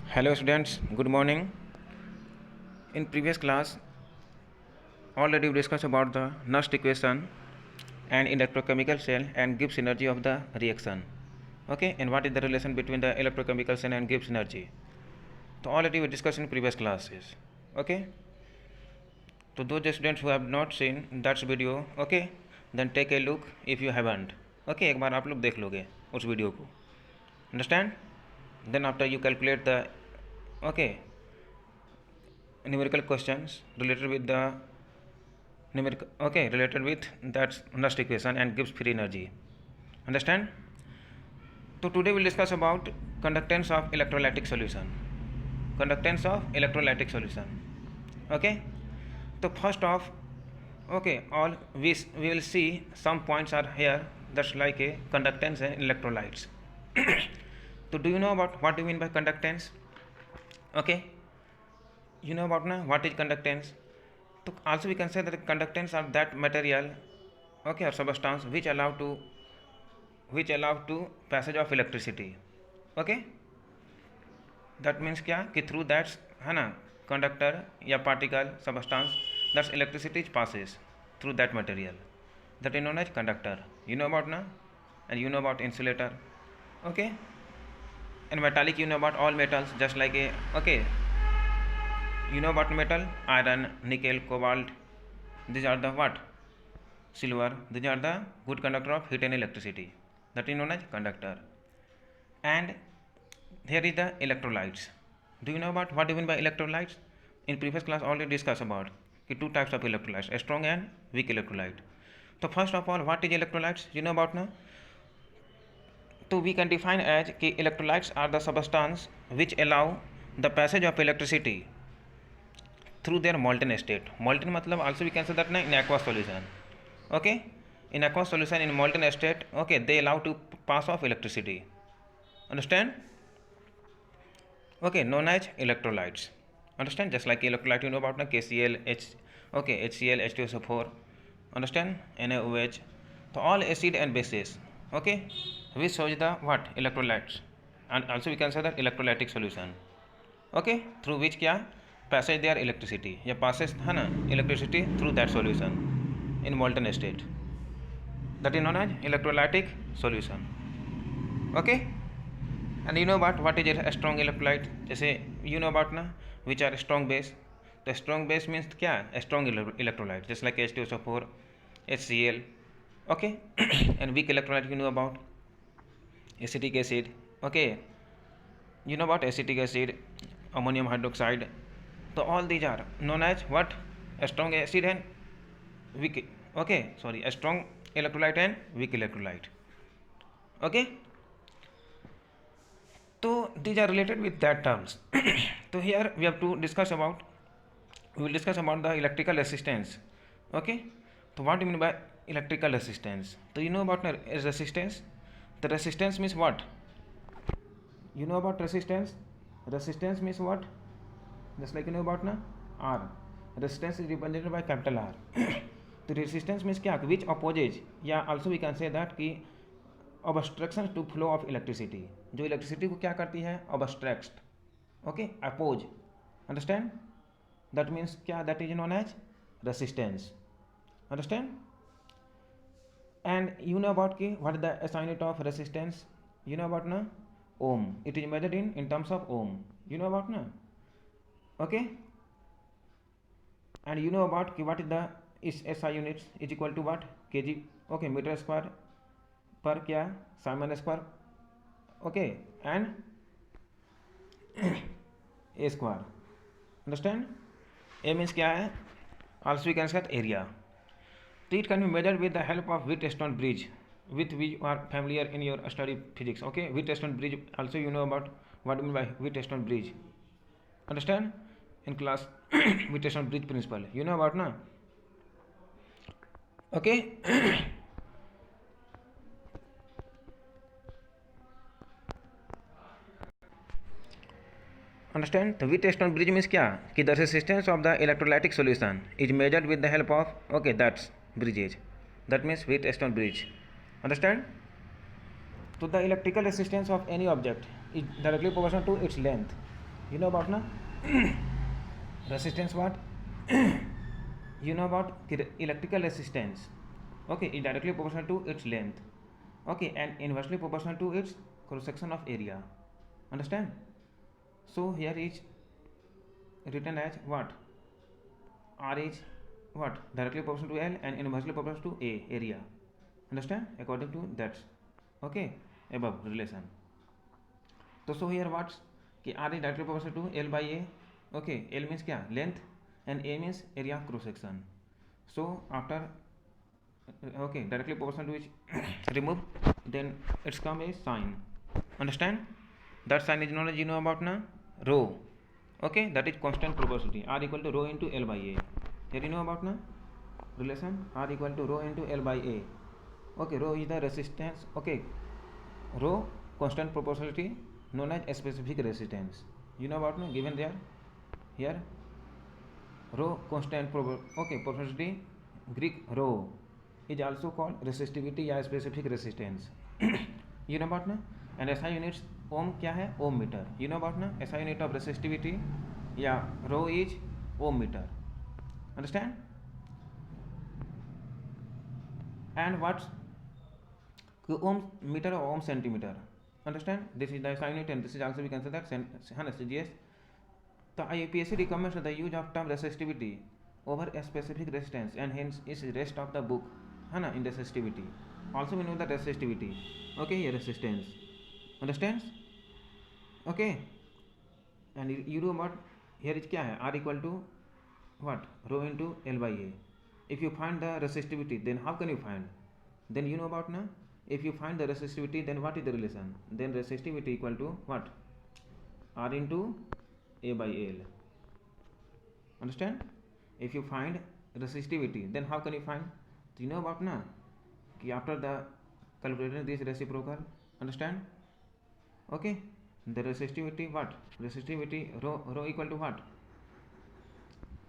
Hello students, good morning. In previous class, already we discussed about the Nernst equation and electrochemical cell and Gibbs energy of the reaction. Okay, and what is the relation between the electrochemical cell and Gibbs energy? So already we discussed in previous classes. Okay, so those students who have not seen that video, okay, then take a look if you haven't. Okay, एक बार आप लोग देख लोगे उस video को. Understand? Then after you calculate the okay numerical questions related with the numerical related with that Nernst equation and Gibbs free energy. Understand? So today we'll discuss about conductance of electrolytic solution. Conductance of electrolytic solution. Okay. So first off, okay, all we will see some points are here. That's like a conductance and electrolytes. So do you know about what do you mean by conductance? Okay, you know about now what is conductance. So also we can say that conductance are that material, okay, or substance which allow to passage of electricity. Okay, that means क्या कि through that है ना conductor या particle substance that electricity passes through that material, that is known as conductor. You know about now, and you know about insulator. Okay, and metallic, you know about all metals, just like a okay, you know about metal, iron, nickel, cobalt. These are the what? Silver. These are the good conductor of heat and electricity. That is known as conductor. And here is the electrolytes. Do you know about what do you mean by electrolytes? In previous class already discussed about two types of electrolytes, strong and weak electrolyte. So first of all, what is electrolytes? You know about now? So we can define as कि electrolytes are the substance which allow the passage of electricity through their molten state. Molten मतलब also we can say that in aqueous solution. Okay, in aqueous solution in molten state, okay, they allow to pass off electricity. Understand? Okay, known as electrolytes. Understand? Just like electrolyte, you know about KCl, HCl, H2SO4. Understand? NaOH. So all acid and bases, okay, which shows the what electrolytes, and also we can say that electrolytic solution. Okay, through which क्या passage their electricity या passes है ना electricity through that solution in molten state, that is known as electrolytic solution. Okay, and you know about what is a strong electrolyte, जैसे you know about ना which are strong base. The strong base means क्या strong electrolyte, just like H2SO4, HCl. Okay, and weak electrolyte you know about acetic acid. Okay, you know about acetic acid, ammonium hydroxide. So all these are known as what? A strong acid and weak. Okay, sorry, a strong electrolyte and weak electrolyte. Okay, so these are related with that terms. So here we have to discuss about. We will discuss about the electrical resistance. Okay, so what do you mean by electrical resistance? So you know about resistance. The resistance means what? You know about resistance? Resistance means what? Just like you know about na R. Resistance is represented by capital R. तो resistance means क्या? Which opposes या also we can say that कि obstruction to flow of electricity. जो electricity को क्या करती है? Obstructs. Okay, oppose. Understand? That means क्या? That is known as resistance. Understand? And you know about कि what is the SI unit of resistance? You know about na ohm. It is measured in terms of ohm. You know about na? Okay, and you know about कि what is the is SI units is equal to what? Kg. Okay, meter square per क्या Simon square. Okay, and A square. Understand? A means क्या है? Also we can say area. So it can be measured with the help of Wheatstone bridge, with which you are familiar in your study physics. Okay, Wheatstone bridge also you know about what do you mean by Wheatstone bridge. Understand? In class Wheatstone bridge principle you know about na. Okay. Understand? The Wheatstone bridge means क्या कि the resistance of the electrolytic solution is measured with the help of okay that's bridges. That means Wheatstone bridge. Understand? So the electrical resistance of any object is directly proportional to its length. You know about na resistance what? You know about electrical resistance. Okay, is directly proportional to its length. Okay, and inversely proportional to its cross section of area. Understand? So here is written as what? R is what? Directly proportional to L and inversely proportional to A area. Understand? According to that. Okay, above relation. So here what? कि R is directly proportional to L by A. Okay, L means क्या? Length and A means area of cross section. So after okay, directly proportional to which remove, then it's come a sign. Understand? That sign is known as, you know about na, rho. Okay, that is constant proportionality. R equal to rho into L by A. Here you know about na relation R equal to rho into L by A. Okay, rho is the resistance. Okay, rho constant proportionality known as specific resistance. You know about na, given there here rho constant proportionality, Greek rho is also called resistivity या specific resistance. You know about ना, and SI units ohm क्या है? Ohm meter. You know about ना, SI unit of resistivity या rho is ohm meter. Understand? And what's ohm meter or ohm centimeter? Understand? This is the SI unit and this is also we can say that CGS. The IUPAC recommends the use of term resistivity over a specific resistance and hence is rest of the book है ना in resistivity. Also we know the resistivity. Okay, here resistance. Understands? Okay, and you know what here is क्या है? R equal to what? Rho into L by A. If you find the resistivity, then how can you find? Then you know about na. If you find the resistivity, then what is the relation? Then resistivity equal to what? R into A by L. Understand? If you find resistivity, then how can you find? Do you know about na? Ki after the calculating this reciprocal, understand? Okay, the resistivity what? Resistivity rho equal to what?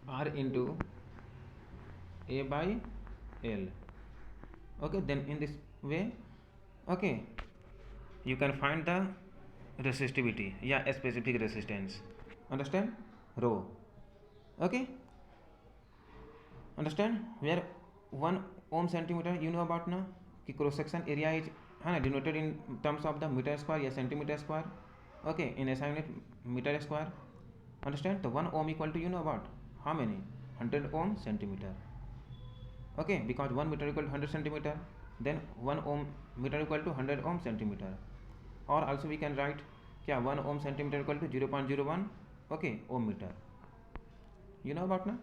R into A by L. Okay, then in this way, okay, you can find the resistivity, yeah, specific resistance. Understand? Rho. Okay, understand? Where 1 ohm centimeter, you know about na कि cross section area is denoted in terms of the meter square या centimeter square. Okay, in SI unit meter square. Understand? The 1 ohm equal to, you know about how many? 100 ohm centimeter. Okay, because 1 meter equal to 100 centimeter, then 1 ohm meter equal to 100 ohm centimeter. Or also we can write क्या 1 ohm centimeter equal to 0.01 okay ohm meter. You know about na?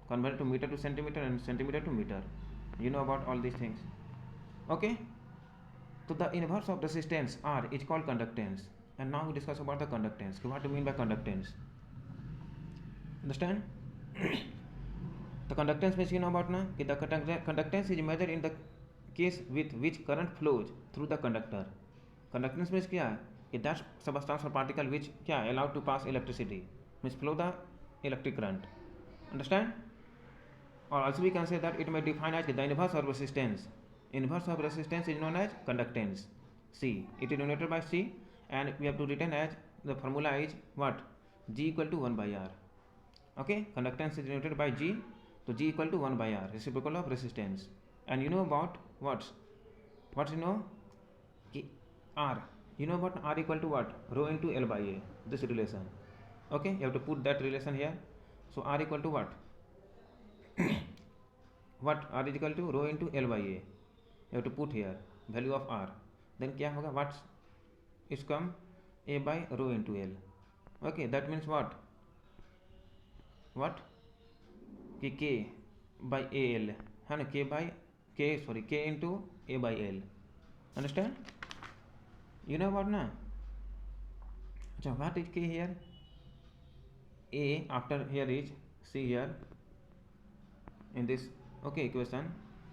Convert to meter to centimeter and centimeter to meter. You know about all these things. Okay. So the inverse of resistance R is called conductance. And now we discuss about the conductance. What do you mean by conductance? Understand? The conductance means, you know about na कि the conductance is measured in the case with which current flows through the conductor. Conductance means क्या है कि that substance or particle which क्या है allowed to pass electricity means flow the electric current. Understand? Or also we can say that it may define as the inverse of resistance. Inverse of resistance is known as conductance. C. It is denoted by C, and we have to written as the formula is what? G equal to 1 by R. Okay, conductance is denoted by G, so G equal to 1 by R, reciprocal of resistance. And you know about what you know? R. You know about R equal to what? Rho into L by A. This relation. Okay, you have to put that relation here. So R equal to what? What? R is equal to rho into L by A. You have to put here value of R. Then क्या होगा? What is come? A by rho into L. Okay, that means what? What? K by AL. है ना? K into A by L. Understand? You know what na? So what is K here? A after here is C here in this okay equation.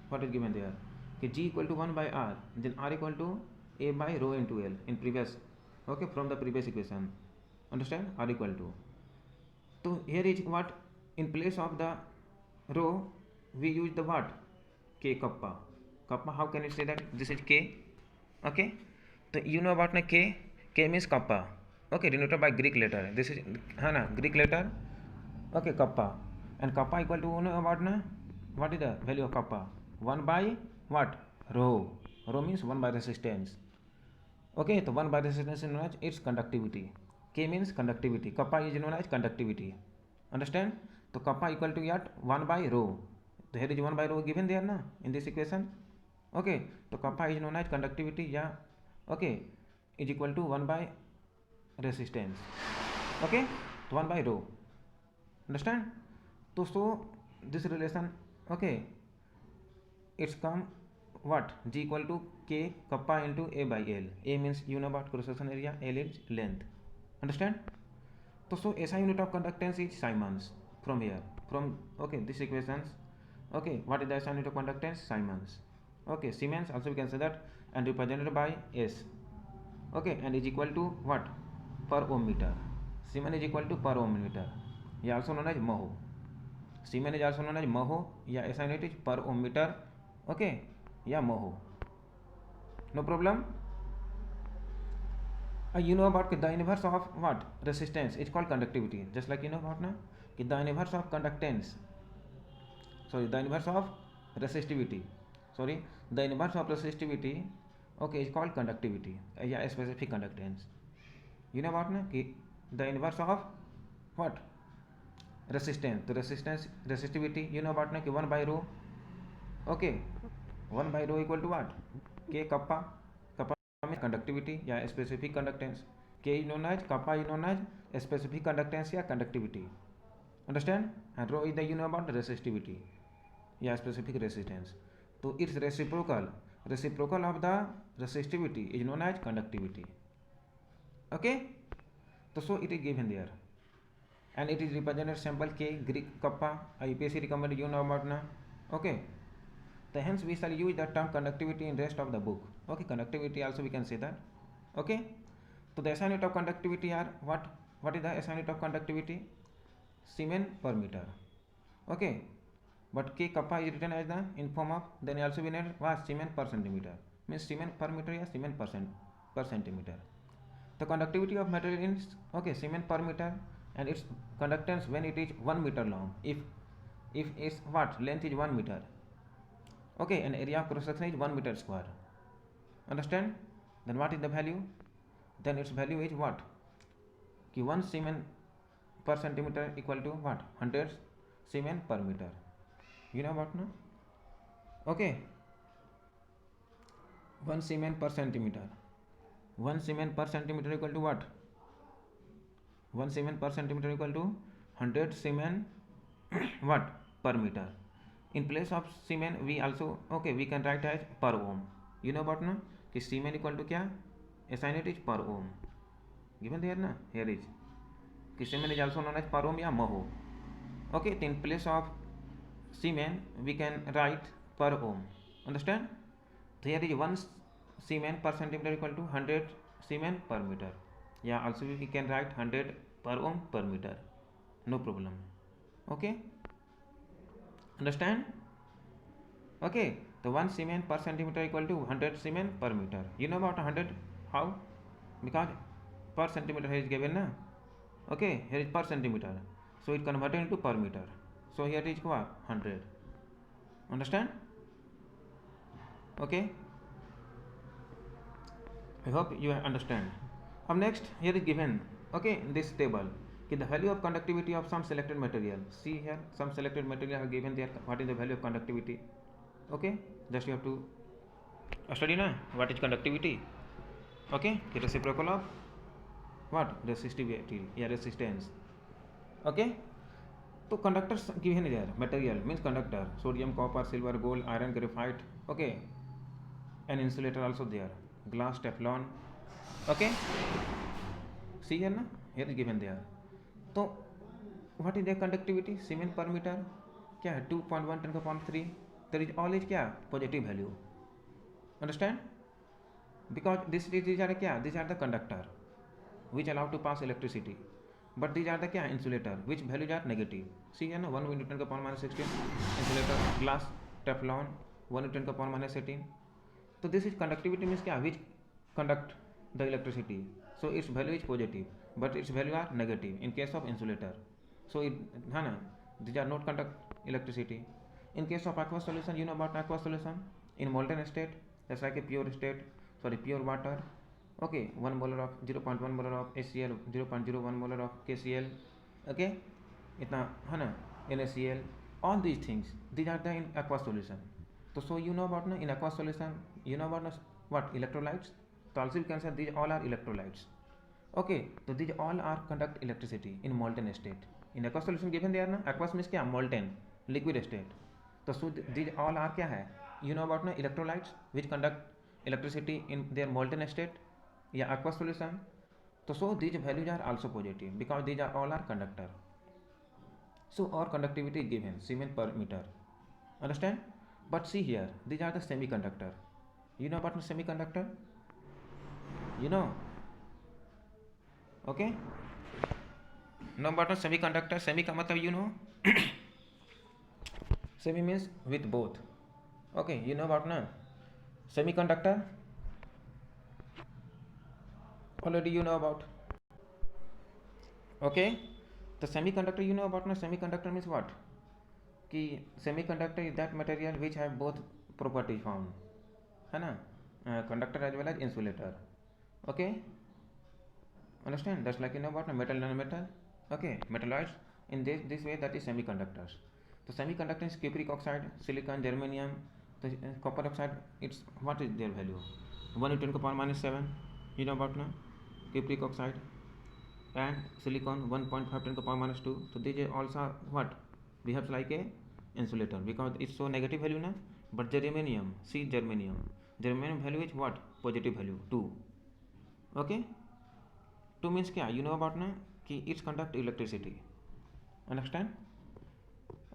What is given there? Okay, G equal to 1 by R, then R equal to A by rho into L in previous okay from the previous equation. Understand? R equal to. So here is what? In place of the rho we use the what? K kappa. Kappa, how can you say that this is K? Okay, so you know about na K means kappa. Okay, denoted by Greek letter. This is Greek letter. Okay, kappa, and kappa equal to what na? What is the value of kappa? 1 by what? Rho. Rho means 1 by resistance. Okay, so 1 by resistance is known as its conductivity. K means conductivity. Kappa is known as conductivity. Understand? So kappa equal to what? 1 by rho. So here is 1 by rho given there na in this equation. Okay, so kappa is known as conductivity. Yeah. Okay, is equal to 1 by resistance. Okay, so 1 by rho. Understand? So this relation, okay, it's come what? G equal to K kappa into A by L. A means you know about cross section area, L is length. Understand? So SI unit of conductance is Siemens from here. From okay, this equations. Okay, what is the SI unit of conductance? Siemens. Okay, Siemens also we can say that, and represented by S. Okay, and is equal to what? Per ohm meter. Siemens is equal to per ohm meter. He also known as mho. Siemens is also known as mho. Yeah, SI unit is per ohm meter. Okay, yeah, mho. No problem. You know about the inverse of what? Resistance. It's called conductivity. Just like you know about now, the inverse of conductance. Sorry, the inverse of resistivity. Sorry, the inverse of resistivity. Okay, it's called conductivity. Yeah, specific conductance. You know about now, the inverse of what? Resistance. The resistivity. You know about now, 1 by rho. Okay, 1 by rho equal to what? K kappa. Kappa means conductivity. Yeah, specific conductance. K is known as, kappa is known as specific conductance. Yeah, conductivity. Understand? And rho is the, you know about the resistivity. Yeah, specific resistance. So its reciprocal of the resistivity is known as conductivity. Okay, so it is given there, and it is represented sample K Greek kappa. UPSC recommended, you know about na. Okay, so hence we shall use the term conductivity in rest of the book. Okay, conductivity also we can say that. Okay, so the SI unit of conductivity are what? What is the SI unit of conductivity? Siemens per meter. Okay, but K kappa is written as the in form of, then also we need what? Siemens per centimeter. Means Siemens per meter या Siemens per centimeter. The conductivity of material is okay Siemens per meter, and its conductance when it is 1 meter long. If its what? Length is 1 meter. Okay, and area of cross section is 1 meter square. Understand? Then what is the value? Then its value is what? 1 Siemens per centimeter equal to what? 100 Siemens per meter. You know what now? Okay, 1 Siemens per centimeter. 1 Siemens per centimeter equal to what? 1 Siemens per centimeter equal to 100 Siemens what? Per meter. In place of Siemens we also, okay, we can write as per ohm. You know what now? कि Siemens equal to क्या? SI unit is per ohm. Given there na? Here is. कि Siemens is also known as per ohm या mho. Okay, in place of Siemens we can write per ohm. Understand? So here is 1 Siemens per centimeter equal to 100 Siemens per meter. Yeah, also we can write 100 per ohm per meter. No problem. Okay, understand? Okay, the 1 Siemens per centimeter equal to 100 Siemens per meter. You know about 100? How? Because per centimeter here is given na. Okay, here is per centimeter, so it converted into per meter. So here it is what? 100. Understand? Okay, I hope you understand. Up next, here is given, okay, in this table, the value of conductivity of some selected material. See here, some selected material are given there. What is the value of conductivity? Okay, just you have to study na what is conductivity. Okay, the reciprocal of what? Resistivity, yeah, resistance. Okay, so conductors given here. Material means conductor: sodium, copper, silver, gold, iron, graphite. Okay, an insulator also there, glass, Teflon. Okay, see here na, here is given there. So what is their conductivity? Siemens per meter क्या है? 2.1 10⁻³ there is always क्या? Positive value. Understand? Because these are क्या? These are the conductor which allow to pass electricity, but these are the क्या? Insulator which values are negative. See here na, 1 Newton का power -16 insulator, glass, Teflon 1 Newton का power -18. So this is conductivity means क्या? Which conduct the electricity. so its value is positive, but its value are negative in case of insulator. So it, these are not conduct electricity. In case of aqueous solution, you know about aqueous solution in molten state, just like a pure state, sorry, pure water. Okay, 1 molar of 0.1 molar of HCl, 0.01 molar of KCl. Okay, इतना है ना, NaCl, all these things, these are the in aqueous solution. So you know about in aqueous solution, you know about what, electrolytes. So also you can say these all are electrolytes. Okay, so these all are conduct electricity in molten state. In aqueous solution given there ना, aqueous means क्या, molten, liquid state. So these all are क्या है, you know about electrolytes which conduct electricity in their molten state या aqueous solution. So these values are also positive because these are all are conductor. So our conductivity is given Siemens per meter. Understand? But see here, these are the semiconductor. You know about semiconductor? You know? Okay? Know about semiconductor? Semi का मतलब you know? Semi means with both. Okay, you know about na? Semiconductor? Already you know about. Okay? The semiconductor you know about na? Semiconductor means what? कि semiconductor is that material which have both properties found, है ना, conductor as well as insulator. Okay, understand? That's like you know about metal, non-metal. Okay, metalloids in this way, that is semiconductors. So semiconductor is cupric oxide, silicon, germanium. So copper oxide, it's what is their value? 1 × 10 to the power -7. You know about na, cupric oxide, and silicon 1.5 × 10 to the power -2. So these also what behaves like a insulator because it's so negative value na. But germanium, see germanium value is what, positive value 2. Okay, 2 means क्या, you know about na कि it's conduct electricity. Understand?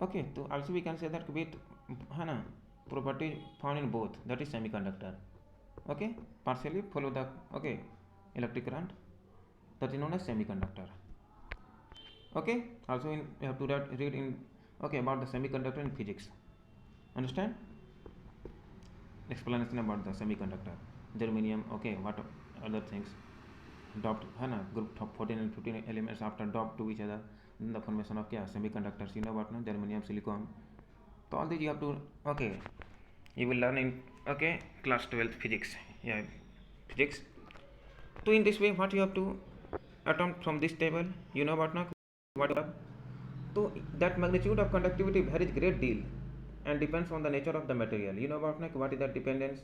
Okay, so also we can say that with है ना property found in both, that is semiconductor. Okay, partially follow the okay electric current, that is known as semiconductor. Okay, also you have to read in okay about the semiconductor in physics. Understand? Explanation about the semiconductor, germanium. Okay, what other things, doped है ना, group 14 and 15 elements after doped to each other, then the formation of क्या, semiconductors. You know what ना, germanium, silicon. So all these you have to okay, you will learn in okay class 12th physics. Yeah, physics. So in this way, what you have to attempt from this table, you know what ना, what you have. So that magnitude of conductivity varies great deal and depends on the nature of the material. You know about what is the dependence,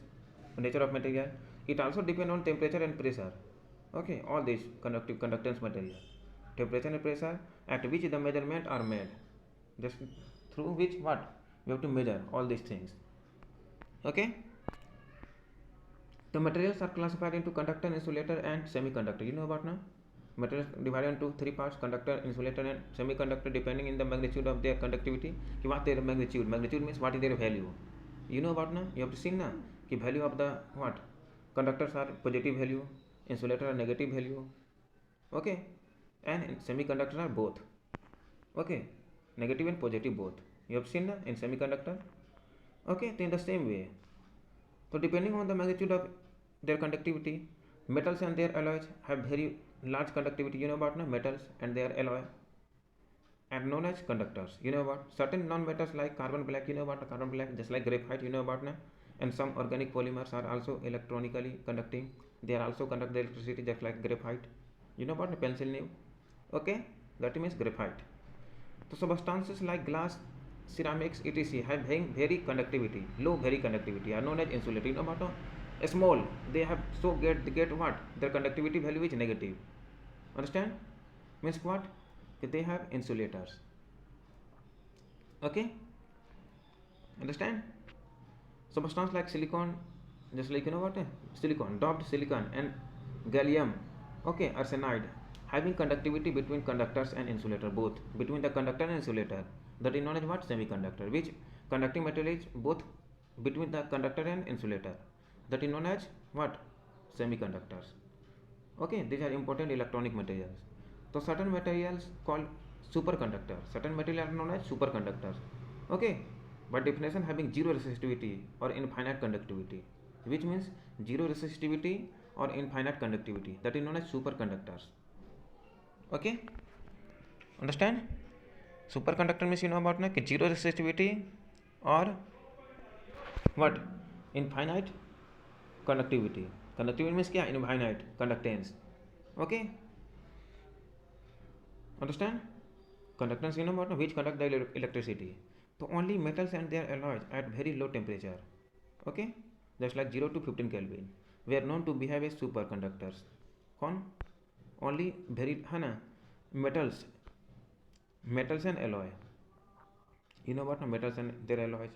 nature of material. It also depends on temperature and pressure. Okay, all these conductance material, temperature and pressure at which the measurement are made, just through which what we have to measure all these things. Okay, the materials are classified into conductor, insulator and semiconductor. You know about now, materials divided into 3 parts: conductor, insulator and semiconductor, depending in the magnitude of their conductivity. What their magnitude means what is their value. You know about now, you have to see na कि value of the what, conductors are positive value, insulator are negative value. Okay, and semiconductors are both. Okay, negative and positive both, you have seen na in semiconductor. Okay, so in the same way, so depending on the magnitude of their conductivity, metals and their alloys have very large conductivity. You know about metals and their alloy and known as conductors. You know about certain non-metals like carbon black. You know about carbon black, just like graphite. You know about and some organic polymers are also electronically conducting. They are also conduct the electricity just like graphite. You know about pencil nail. Okay, that means graphite. So substances like glass, ceramics, etc. have very conductivity, low very conductivity, are known as insulator. You know about small, they have so get what, their conductivity value is negative. Understand? Means what, they have insulators. Okay, understand? Substance like silicon, just like you know what, silicon, doped silicon and gallium, okay, arsenide, having conductivity between conductors and insulator, both between the conductor and insulator, that is known as what, semiconductor, which conducting material is both between the conductor and insulator, that is known as what, semiconductors. Okay, these are important electronic materials. So certain materials called superconductors, certain materials are known as superconductors. Okay, by definition having zero resistivity or infinite conductivity, which means zero resistivity or infinite conductivity, that is known as superconductors. Okay, understand? Superconductor means you know about na कि zero resistivity or what, infinite conductivity. Conductivity means क्या, infinite conductance. Okay, understand? Conductance you know about which conduct the electricity. So only metals and their alloys at very low temperature, okay, just like 0 to 15 Kelvin, were known to behave as superconductors. कौन? Only very है ना, metals and alloy, you know what, metals and their alloys.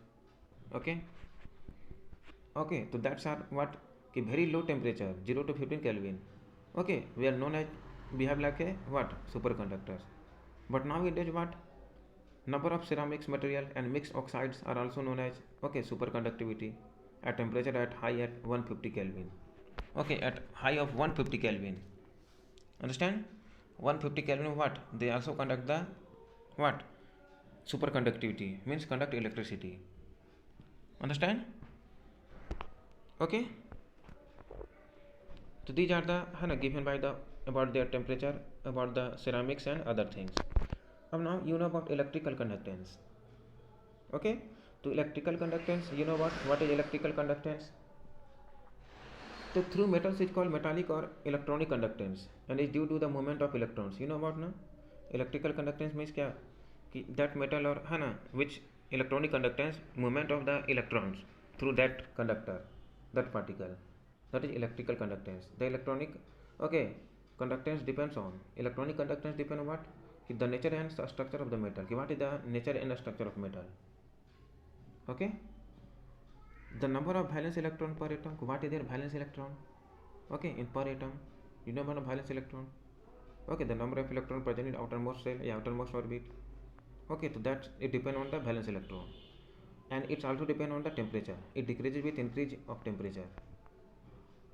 Okay, okay, so that's are what, कि very low temperature 0 to 15 Kelvin, okay, we are known as behave like a what, superconductors. But nowadays what, number of ceramics material and mixed oxides are also known as, okay, superconductivity at temperature at high at 150 Kelvin. Okay, at high of 150 Kelvin. Understand? 150 Kelvin what? They also conduct the what? Superconductivity means conduct electricity. Understand? Okay. So these are the given by the about their temperature, about the ceramics and other things. Now you know about electrical conductance. Okay, to electrical conductance, you know what is electrical conductance? So through metals is called metallic or electronic conductance and is due to the movement of electrons. You know about ना, electrical conductance means क्या, कि that metal or है ना, which electronic conductance, movement of the electrons through that conductor, that particle, that is electrical conductance. The electronic, okay, conductance depends on, electronic conductance depend on what, कि the nature and structure of the metal, कि what is the nature and structure of metal. Okay, the number of valence electron per atom, what is their valence electron, okay, in per atom, you know about the valence electron, okay, the number of electron present in outermost shell, outermost orbit, okay, so that it depend on the valence electron, and it's also depend on the temperature, it decreases with increase of temperature.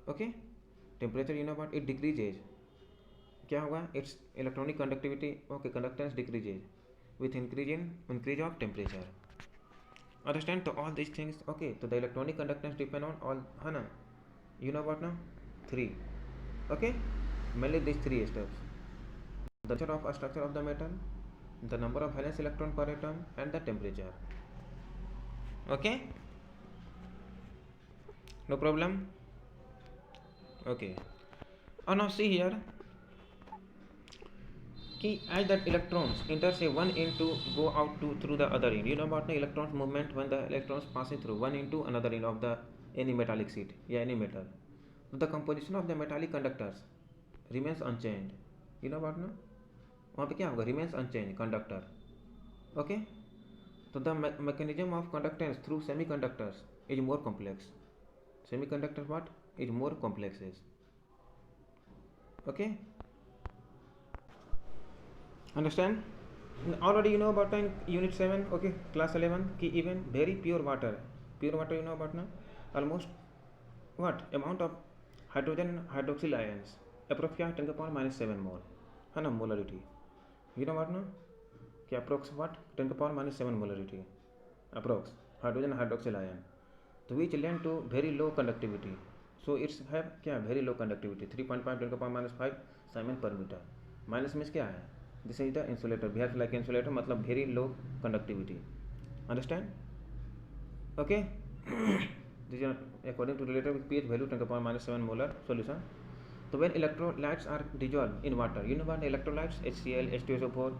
Okay, temperature you know what, it decreases, क्या होगा, its electronic conductivity, okay, conductance decreases with increase of temperature. Understand? So all these things, okay, so the electronic conductance depend on all, है ना, you know what now, 3, okay, mainly these 3 steps: the nature of a structure of the metal, the number of valence electron per atom, and the temperature. Okay, no problem. Okay, now see here कि as that electrons enter say one end to go out to through the other end, you know about the electrons movement when the electrons passing through one end to another end of the any metallic sheet, yeah, any metal. The composition of the metallic conductors remains unchanged, you know about ना, वहाँ पे क्या होगा, remains unchanged conductor. Okay, so the mechanism of conductance through semiconductors is more complex. Semiconductor what is more complex is, okay, understand? Already you know about in unit 7, okay, class 11, कि even very pure water you know about ना, almost what amount of hydrogen hydroxyl ions approx क्या 10 to power -7 mole है ना, molarity, you know what ना, कि approx what 10 to power -7 molarity approx hydrogen hydroxyl ion, तो which lend to very low conductivity, so it's have क्या very low conductivity 3.5 10 to power -5 Simon per meter. Minus means क्या है, this is the insulator, behaves like insulator, मतलब very low conductivity. Understand? Okay, this is according to related with pH value 10 to power -7 molar solution. तो when electrolytes are dissolve in water, you know what electrolytes HCl H2SO4,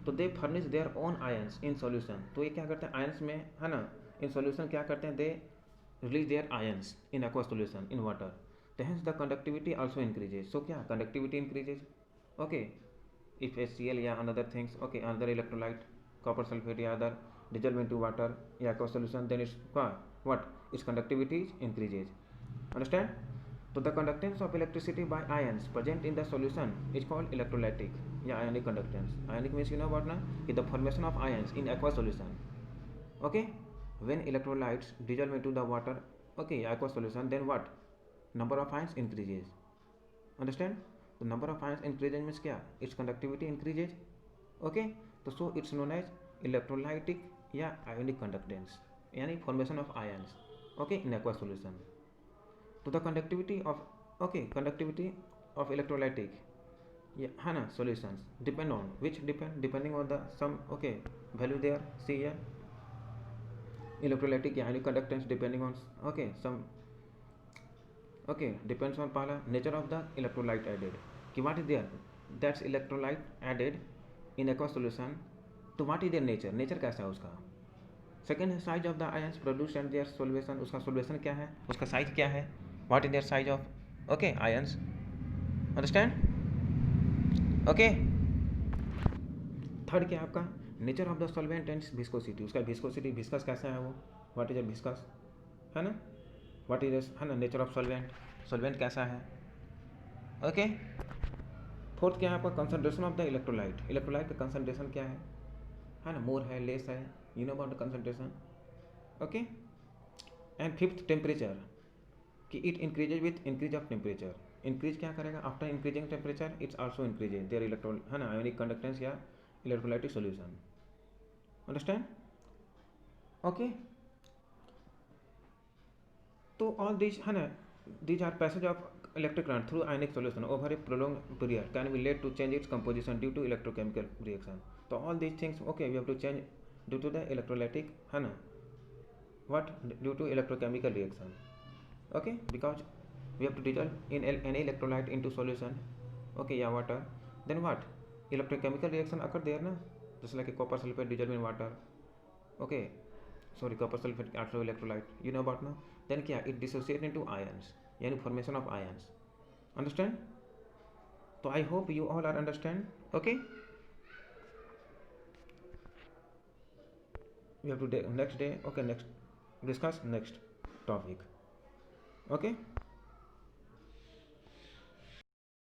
तो they furnish their own ions in solution. तो ये क्या करते हैं ions में, है ना, इन सॉल्यूशन क्या करते हैं, they release their ions in aqua solution in water. तो hence the conductivity also increases. So क्या conductivity increases, okay, if HCl या another things, okay, another electrolyte copper sulfate या other dissolve into water या aqueous solution, then it's what its conductivity increases. Understand? So the conductance of electricity by ions present in the solution is called electrolytic या ionic conductance. Ionic means you know what ना, is the formation of ions in aqueous solution. Okay, when electrolytes dissolve into the water, okay, aqueous solution, then what, number of ions increases. Understand? The number of ions increases means क्या, its conductivity increases. Okay, तो so it's known as electrolytic या ionic conductance, यानी formation of ions, okay, in aqueous solution. तो the conductivity of Okay, conductivity of electrolytic, yeah, है ना, solutions depend on which, depending on the some, okay, value there, see here, electrolytic ionic conductance depending on, okay, some, okay, depends on पहला nature of the electrolyte added, कि what is there, that's electrolyte added in aqueous solution, तो what is their nature कैसा है उसका. Second है size of the ions produce and their solution, उसका solution क्या है, उसका साइज क्या है, what is their size of, okay, ions, understand, okay. Third क्या है आपका, nature of the solvent and viscosity, उसका विस्कोसिटी, विस्कस कैसा है वो, व्हाट इज अ विस्कस, है ना, व्हाट इज, है ना, नेचर ऑफ सॉल्वेंट, सॉल्वेंट कैसा है, ओके. फोर्थ क्या है आपका, concentration of the electrolyte, electrolyte का कंसंट्रेशन क्या है ना, मोर है, लेस है, you know about the concentration, okay. And fifth temperature, कि it increases with increase of temperature, increase क्या करेगा, after increasing temperature it's also increases their electron, है ना, आयोनिक कंडक्टेंस या इलेक्ट्रोलाइटिक सॉल्यूशन, अंडरस्टैंड, ओके. तो all this, है ना, these are passage of electric current through ionic solution over a prolonged period can be led to change its composition due to electrochemical reaction. So all these things, okay, we have to change due to the electrolytic, है ना, what, due to electrochemical reaction, okay, because we have to dissolve in any electrolyte into solution, okay, yeah, water, then what, electrochemical reaction occur there na, just like a copper sulfate dissolve in water, okay, sorry, copper sulfate also electrolyte, you know about now, then क्या, it dissociate into ions, यानी formation of ions, understand. तो I hope you all are understand, okay. We have to next day, okay, next discuss next topic, okay.